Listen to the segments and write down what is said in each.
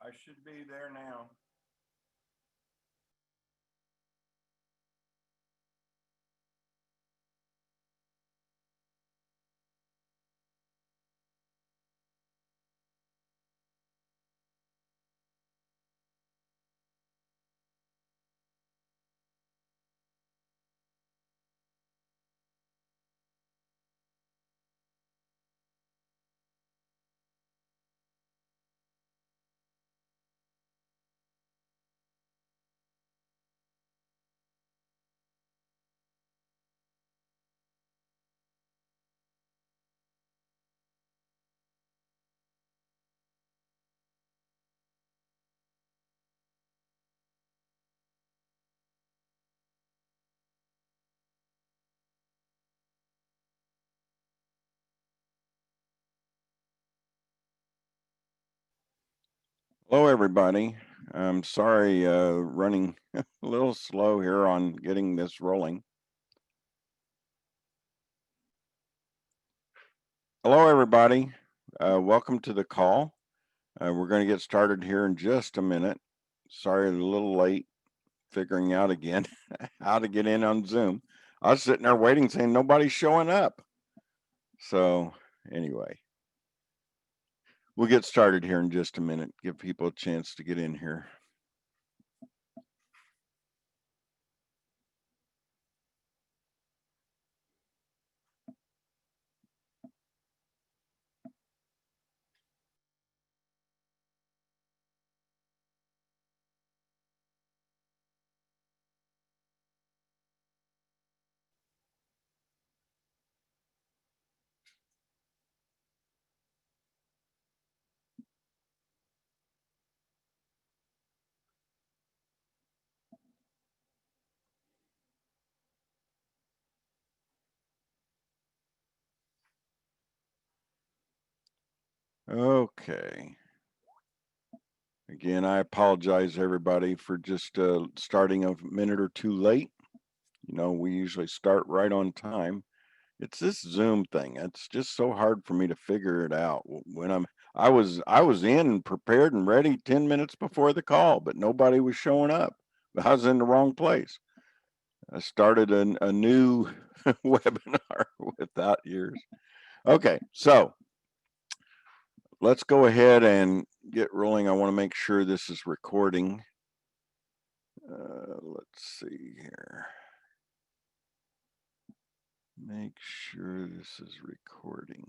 I should be there now. Hello, everybody. I'm sorry, running a little slow here on getting this rolling. Hello, everybody. Welcome to the call. We're going to get started here in just a minute. Sorry, a little late figuring out again how to get in on Zoom. I was sitting there waiting, saying nobody's showing up. So, anyway, we'll get started here in just a minute. Give people a chance to get in here. Okay. Again, I apologize, everybody, for just starting a minute or two late. You know, we usually start right on time. It's this Zoom thing. It's just so hard for me to figure it out. When I was in prepared and ready 10 minutes before the call, but nobody was showing up. I was in the wrong place. I started a new webinar without yours. Okay, so let's go ahead and get rolling. I want to make sure this is recording. Let's see here. Make sure this is recording.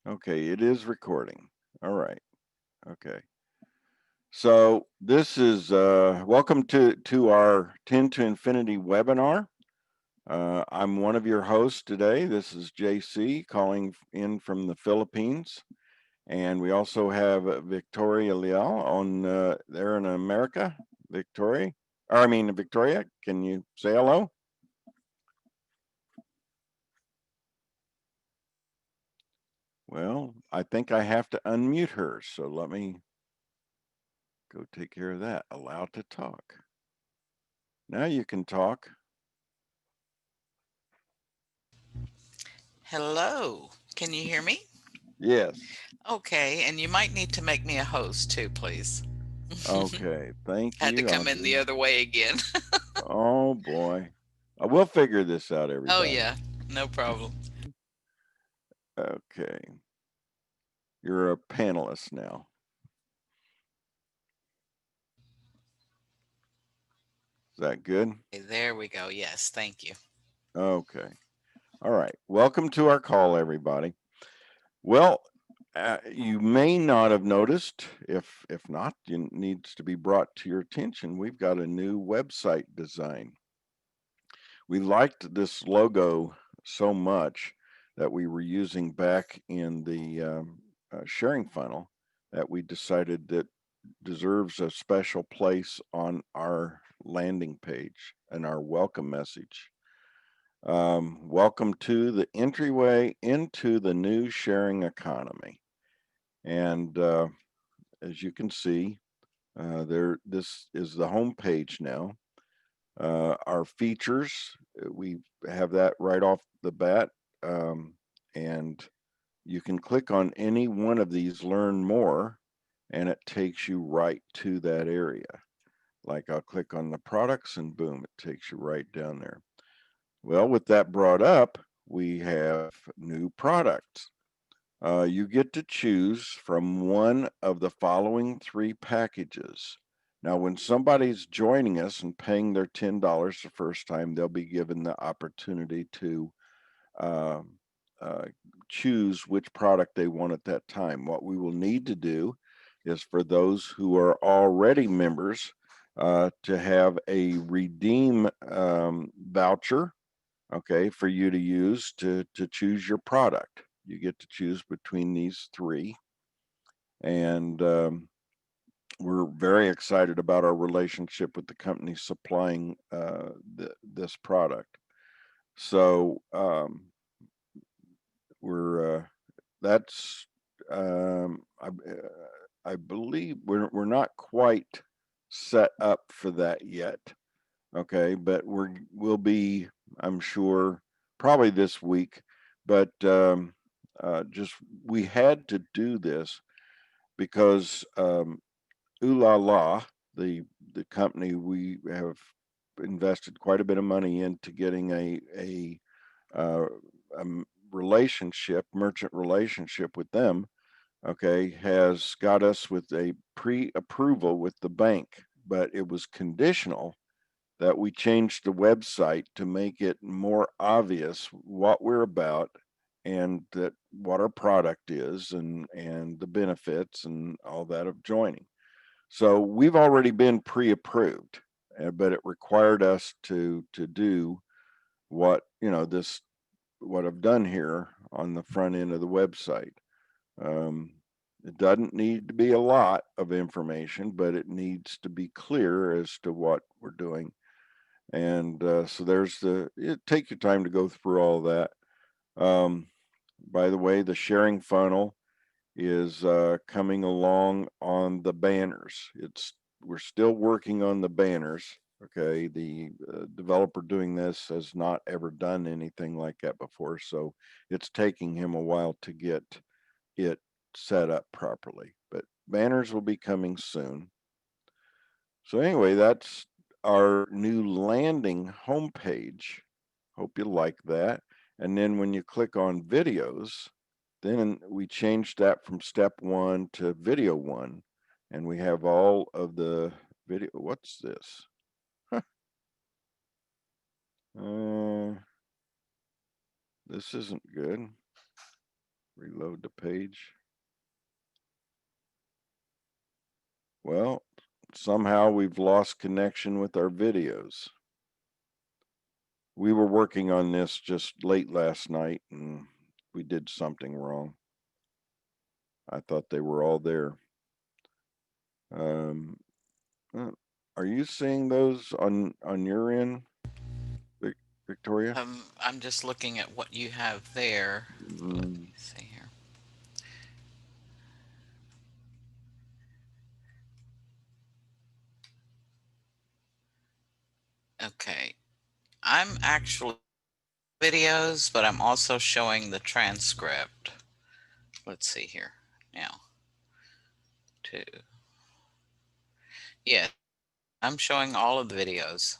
Okay, it is recording. All right. Okay. So this is welcome to our 10 to Infinity webinar. I'm one of your hosts today. This is JC calling in from the Philippines. And we also have Victoria Leal on there in America. Victoria, can you say hello? Well, I think I have to unmute her, so let me go take care of that. Allow to talk. Now you can talk. Hello. Can you hear me? Yes. Okay, and you might need to make me a host too, please. Okay. Thank Had to you. I'll come in the do. other way again. Oh boy. We'll figure this out, Oh, everybody. yeah, no problem. Okay. You're a panelist now. Is that good? Okay, there we go. Yes, thank you. Okay. All right. Welcome to our call, everybody. Well, you may not have noticed. If not, it needs to be brought to your attention. We've got a new website design. We liked this logo so much that we were using back in the sharing funnel that we decided that deserves a special place on our landing page and our welcome message. Welcome to the entryway into the new sharing economy. And as you can see, this is the home page now. Our features, we have that right off the bat. Um, and you can click on any one of these learn more, and it takes you right to that area. Like I'll click on the products and boom, it takes you right down there. Well, with that brought up, we have new products. You get to choose from one of the following 3 packages. Now, when somebody's joining us and paying their $10 the first time, they'll be given the opportunity to um, uh, choose which product they want at that time. What we will need to do is for those who are already members to have a redeem voucher, okay, for you to use to choose your product. You get to choose between these 3, and we're very excited about our relationship with the company supplying this product. So we're that's I believe we're not quite set up for that yet. Okay, but we'll be, I'm sure, probably this week. But just we had to do this because Ooh La La, the company, we have invested quite a bit of money into getting uh, merchant relationship with them. Okay, has got us with a pre-approval with the bank, but it was conditional that we changed the website to make it more obvious what we're about and that what our product is and the benefits and all that of joining. So we've already been pre-approved, but it required us to do what this what I've done here on the front end of the website. Um, it doesn't need to be a lot of information, but it needs to be clear as to what we're doing. And so take your time to go through all that. Um, by the way, the sharing funnel is coming along on the banners. We're still working on the banners. Okay, the developer doing this has not ever done anything like that before, so it's taking him a while to get it set up properly. But banners will be coming soon. So anyway, that's our new landing homepage. Hope you like that. And then when you click on videos, then we changed that from step 1 to video 1. And we have all of the video. What's this? This isn't good. Reload the page. Well, somehow we've lost connection with our videos. We were working on this just late last night and we did something wrong. I thought they were all there. Um, are you seeing those on your end, Victoria? I'm just looking at what you have there. Let Mm, me see here. Okay. I'm actually videos, but I'm also showing the transcript. Let's see here. Now, 2. Yeah, I'm showing all of the videos.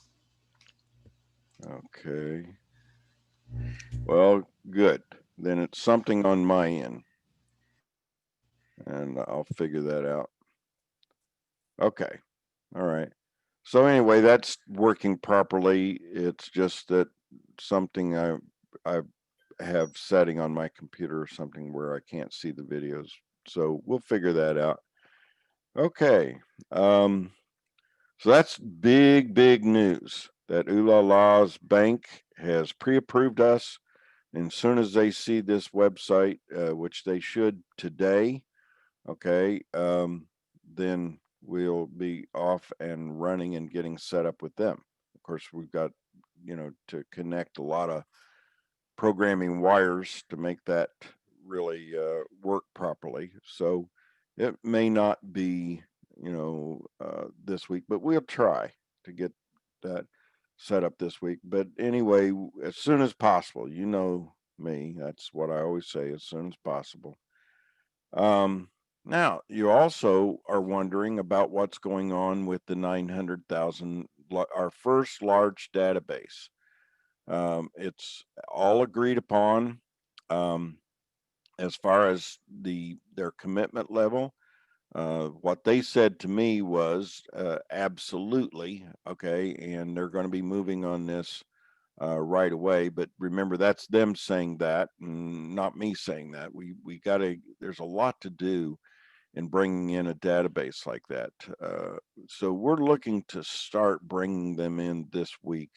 okay. Well, good. Then it's something on my end, and I'll figure that out. Okay. All right. So anyway, that's working properly. It's just that something I have setting on my computer or something where I can't see the videos. So we'll figure that out. Okay. So that's big news that Ooh La La's bank has pre-approved us. And as soon as they see this website, which they should today, okay, then we'll be off and running and getting set up with them. Of course, we've got, to connect a lot of programming wires to make that really work properly. So it may not be, this week, but we'll try to get that set up this week. But anyway, as soon as possible, me. That's what I always say, as soon as possible. Um, Now, you also are wondering about what's going on with the 900,000, our first large database. It's all agreed upon. Um, as far as their commitment level, what they said to me was absolutely okay, and they're going to be moving on this right away. But remember, that's them saying that, and not me saying that. We got to. There's a lot to do in bringing in a database like that. So we're looking to start bringing them in this week.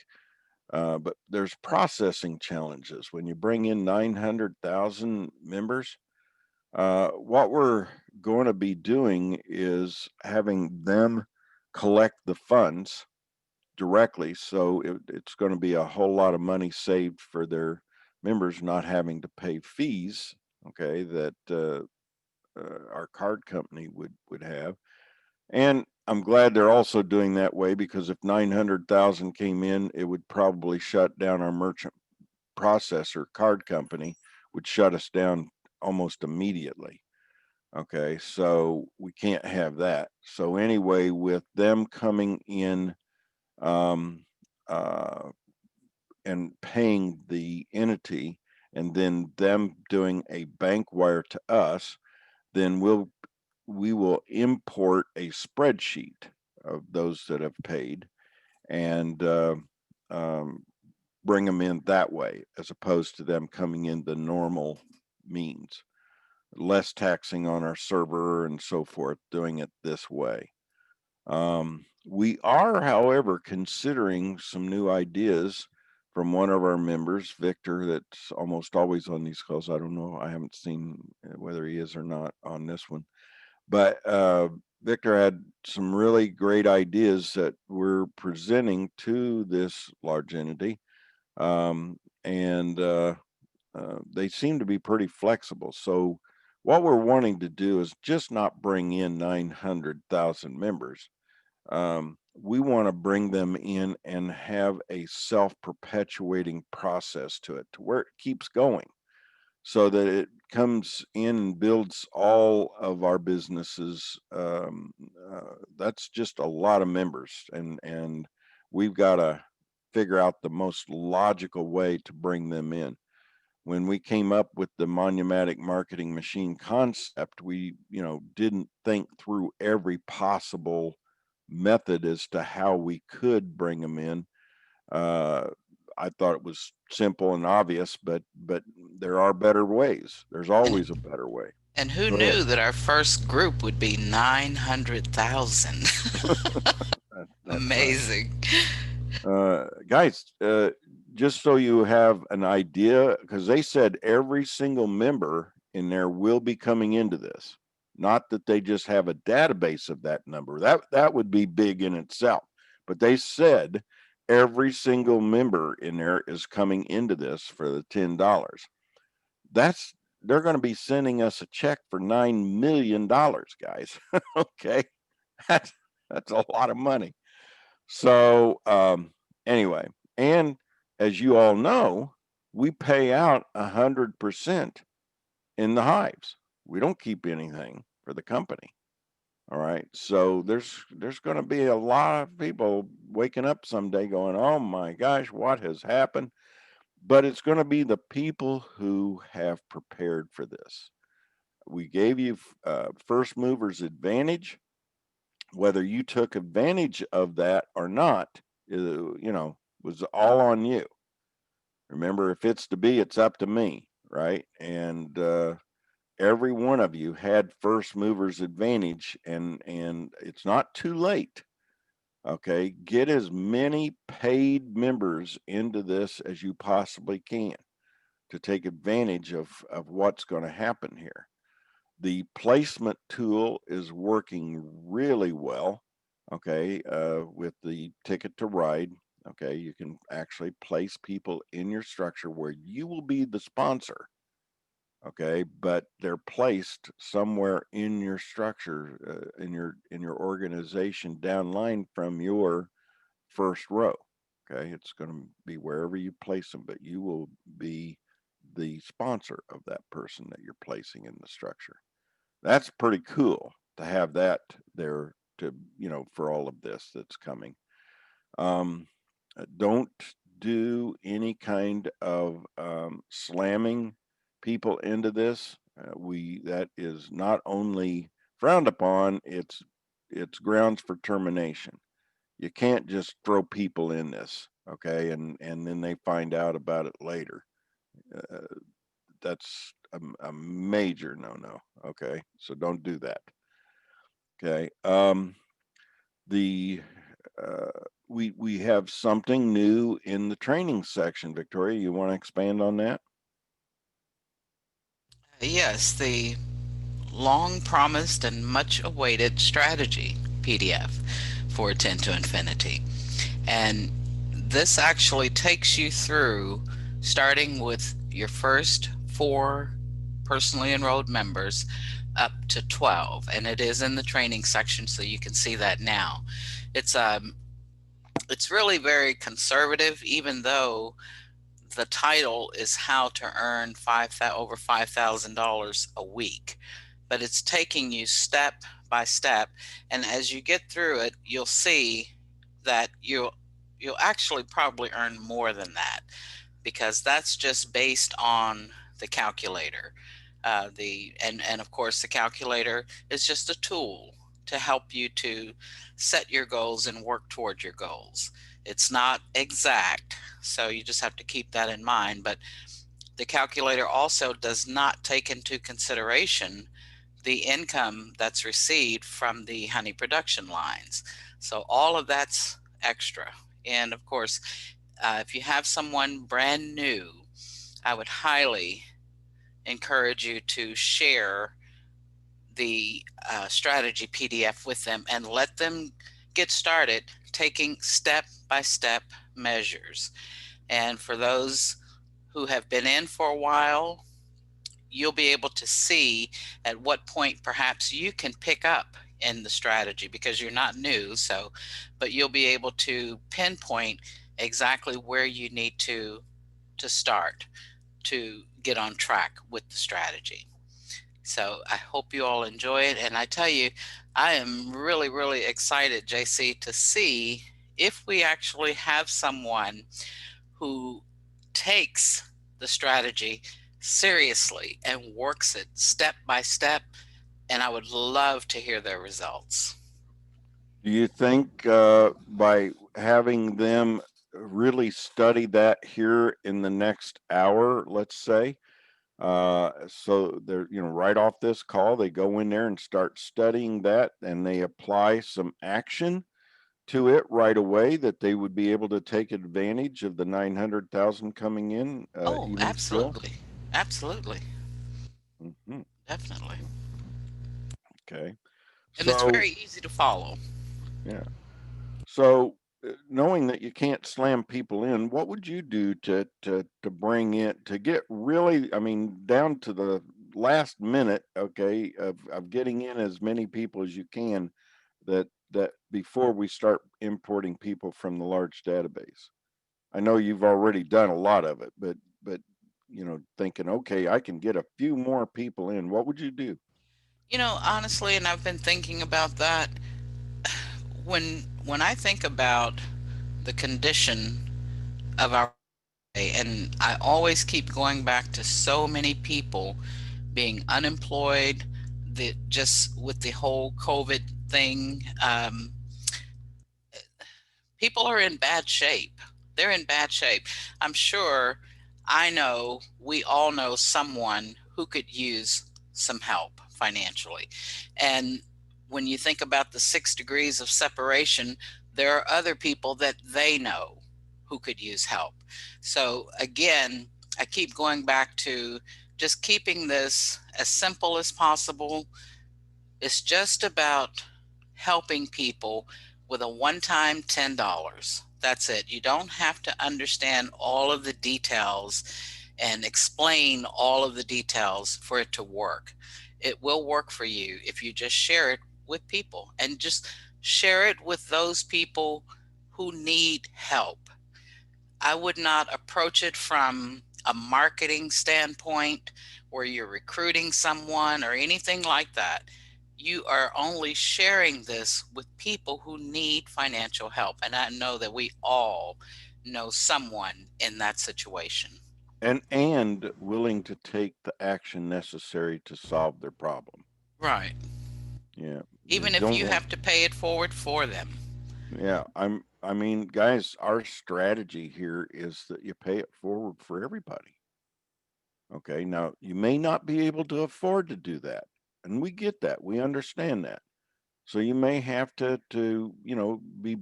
But there's processing challenges when you bring in 900,000 members. What we're going to be doing is having them collect the funds directly. So it's going to be a whole lot of money saved for their members, not having to pay fees, okay, that our card company would have. And I'm glad they're also doing that way, because if 900,000 came in, it would probably shut down our merchant processor card company, would shut us down almost immediately. Okay, so we can't have that. So anyway, with them coming in um, uh, and paying the entity, and then them doing a bank wire to us, then we will import a spreadsheet of those that have paid, and um, bring them in that way, as opposed to them coming in the normal means. Less taxing on our server and so forth, doing it this way. We are, however, considering some new ideas from one of our members, Victor, that's almost always on these calls. I don't know, I haven't seen whether he is or not on this one, but Victor had some really great ideas that we're presenting to this large entity. And they seem to be pretty flexible. So what we're wanting to do is just not bring in 900,000 members. We want to bring them in and have a self-perpetuating process to it, to where it keeps going, so that it comes in and builds all of our businesses. That's just a lot of members, and we've got to figure out the most logical way to bring them in. When we came up with the Monumatic marketing machine concept, we, didn't think through every possible method as to how we could bring them in. Uh, I thought it was simple and obvious, but there are better ways. There's And always a better way. and who Go ahead. knew that our first group would be 900,000? That's right. Amazing. Guys, just so you have an idea, because they said every single member in there will be coming into this. Not that they just have a database of that number. That would be big in itself. But they said every single member in there is coming into this for the $10. That's They're going to be sending us a check for $9 million, guys. Okay, that's that's a lot of money. So anyway, and as you all know, we pay out 100% in the hives. We don't keep anything for the company. All right. So there's going to be a lot of people waking up someday going, "Oh my gosh, what has happened?" But it's going to be the people who have prepared for this. We gave you first movers advantage. Whether you took advantage of that or not, was all on you. Remember, if it's to be, it's up to me, right? And every one of you had first movers advantage, and it's not too late. Okay, get as many paid members into this as you possibly can to take advantage of what's going to happen here. The placement tool is working really well. Okay, with the ticket to ride. Okay, you can actually place people in your structure where you will be the sponsor. Okay, but they're placed somewhere in your structure, in your organization, downline from your first row. Okay, it's going to be wherever you place them, but you will be the sponsor of that person that you're placing in the structure. That's pretty cool to have that there to, for all of this that's coming. Um, don't do any kind of slamming people into this. That is not only frowned upon, it's grounds for termination. You can't just throw people in this, okay, and then they find out about it later. Uh, that's a major no-no. Okay, so don't do that. Okay. The we have something new in the training section. Victoria, you want to expand on that? Yes, the long promised and much awaited strategy PDF for 10 to Infinity. And this actually takes you through starting with your first 4 personally enrolled members up to 12, and it is in the training section, so you can see that now. It's really very conservative, even though the title is how to earn over $5,000 a week, but it's taking you step by step. And as you get through it, you'll see that you'll actually probably earn more than that, because that's just based on the calculator. And of course, the calculator is just a tool to help you to set your goals and work toward your goals. It's not exact, so you just have to keep that in mind. But the calculator also does not take into consideration the income that's received from the honey production lines. So all of that's extra. And of course, if you have someone brand new, I would highly encourage you to share the strategy PDF with them and let them get started taking step-by-step measures. And for those who have been in for a while, you'll be able to see at what point perhaps you can pick up in the strategy, because you're not new. But you'll be able to pinpoint exactly where you need to start to get on track with the strategy. So I hope you all enjoy it. And I tell you, I am really, really excited, JC, to see if we actually have someone who takes the strategy seriously and works it step by step. And I would love to hear their results. Do you think by having them really study that here in the next hour, let's say, so they're, right off this call, they go in there and start studying that and they apply some action to it right away, that they would be able to take advantage of the 900,000 coming in, Oh, even still? absolutely. Absolutely. Hmm. Definitely. Okay. And it's So, very easy to follow. yeah. So, knowing that you can't slam people in, what would you do to bring it to get really, I mean, down to the last minute, okay, of getting in as many people as you can, that before we start importing people from the large database? I know you've already done a lot of it, but thinking, okay, I can get a few more people in. What would you do? Honestly, and I've been thinking about that, when I think about the condition of our day, and I always keep going back to so many people being unemployed, just with the whole COVID thing, people are in bad shape. They're in bad shape. I'm sure we all know someone who could use some help financially. And when you think about the 6 degrees of separation, there are other people that they know who could use help. So again, I keep going back to just keeping this as simple as possible. It's just about helping people with a one-time $10. That's it. You don't have to understand all of the details and explain all of the details for it to work. It will work for you if you just share it with people, and just share it with those people who need help. I would not approach it from a marketing standpoint where you're recruiting someone or anything like that. You are only sharing this with people who need financial help. And I know that we all know someone in that situation. And willing to take the action necessary to solve their problem. Right. Yeah. You Even if don't you want, have to pay it forward for them. yeah, I mean, guys, our strategy here is that you pay it forward for everybody. Okay. Now, you may not be able to afford to do that. And we get that. We understand that. So you may have to be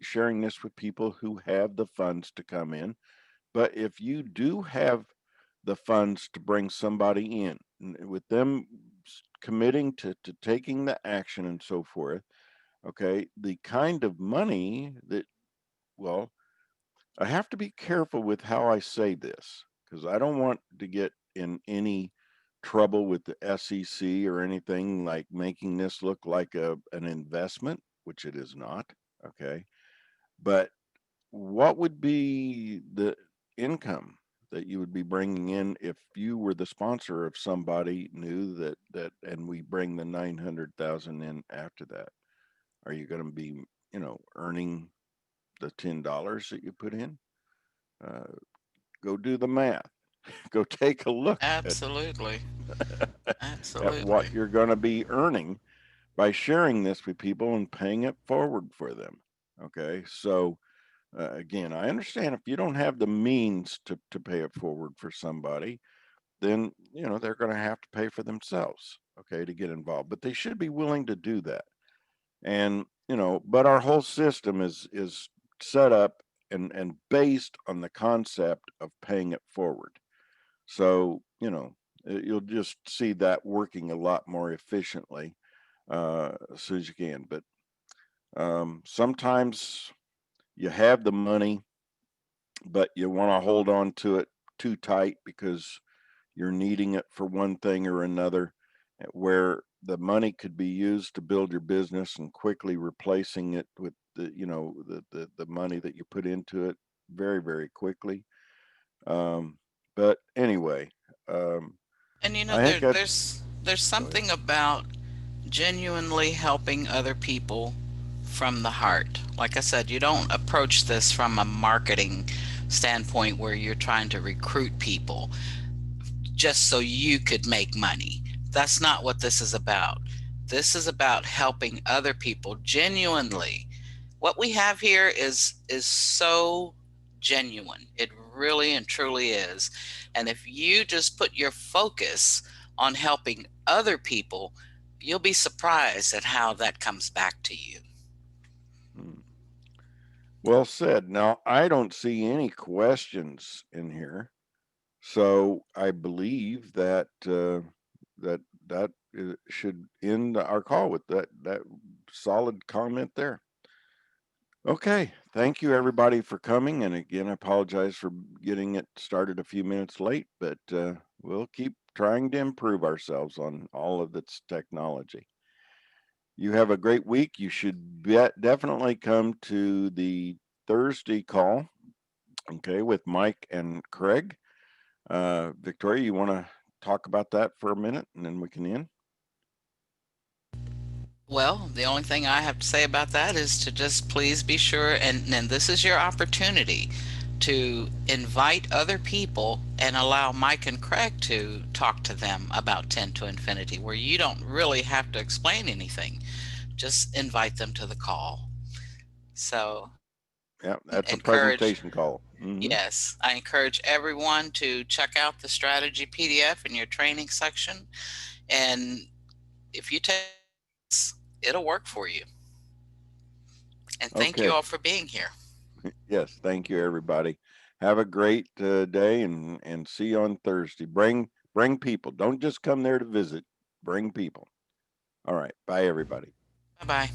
sharing this with people who have the funds to come in. But if you do have the funds to bring somebody in, with them committing to taking the action and so forth, okay, the kind of money that, well, I have to be careful with how I say this because I don't want to get in any trouble with the SEC or anything like making this look like an investment, which it is not. Okay. But what would be the income that you would be bringing in if you were the sponsor of somebody new and we bring the 900,000 in after that? Are you going to be, earning the $10 that you put in? Uh, go do the math. Go take a look Absolutely. at what Absolutely. you're going to be earning by sharing this with people and paying it forward for them. Okay. So, again, I understand if you don't have the means to pay it forward for somebody, then they're going to have to pay for themselves, okay, to get involved. But they should be willing to do that. And but our whole system is set up and based on the concept of paying it forward. So you'll just see that working a lot more efficiently as soon as you can. But sometimes you have the money but you want to hold on to it too tight because you're needing it for one thing or another, where the money could be used to build your business and quickly replacing it with the money that you put into it very, very quickly. But anyway, um, And I think that's there's go ahead. something about genuinely helping other people from the heart. Like I said, you don't approach this from a marketing standpoint where you're trying to recruit people just so you could make money. That's not what this is about. This is about helping other people genuinely. What we have here is so genuine. It really and truly is. And if you just put your focus on helping other people, you'll be surprised at how that comes back to you. Hmm. Well said. Now, I don't see any questions in here. So I believe that should end our call with that solid comment there. Okay, thank you everybody for coming, and again, I apologize for getting it started a few minutes late, but we'll keep trying to improve ourselves on all of its technology. You have a great week. You should definitely come to the Thursday call, okay, with Mike and Craig. Victoria, you want to talk about that for a minute and then we can end? Well, the only thing I have to say about that is to just please be sure, and this is your opportunity to invite other people and allow Mike and Craig to talk to them about 10 to Infinity, where you don't really have to explain anything. Just invite them to the call. So, Yeah, that's a encourage, presentation call. yes, I encourage everyone to check out the strategy PDF in your training section. And if you take this, it'll work for you. And thank you Okay. all for being here. Yes. Thank you, everybody. Have a great day and see you on Thursday. Bring people. Don't just come there to visit. Bring people. All right. Bye, everybody. Bye bye.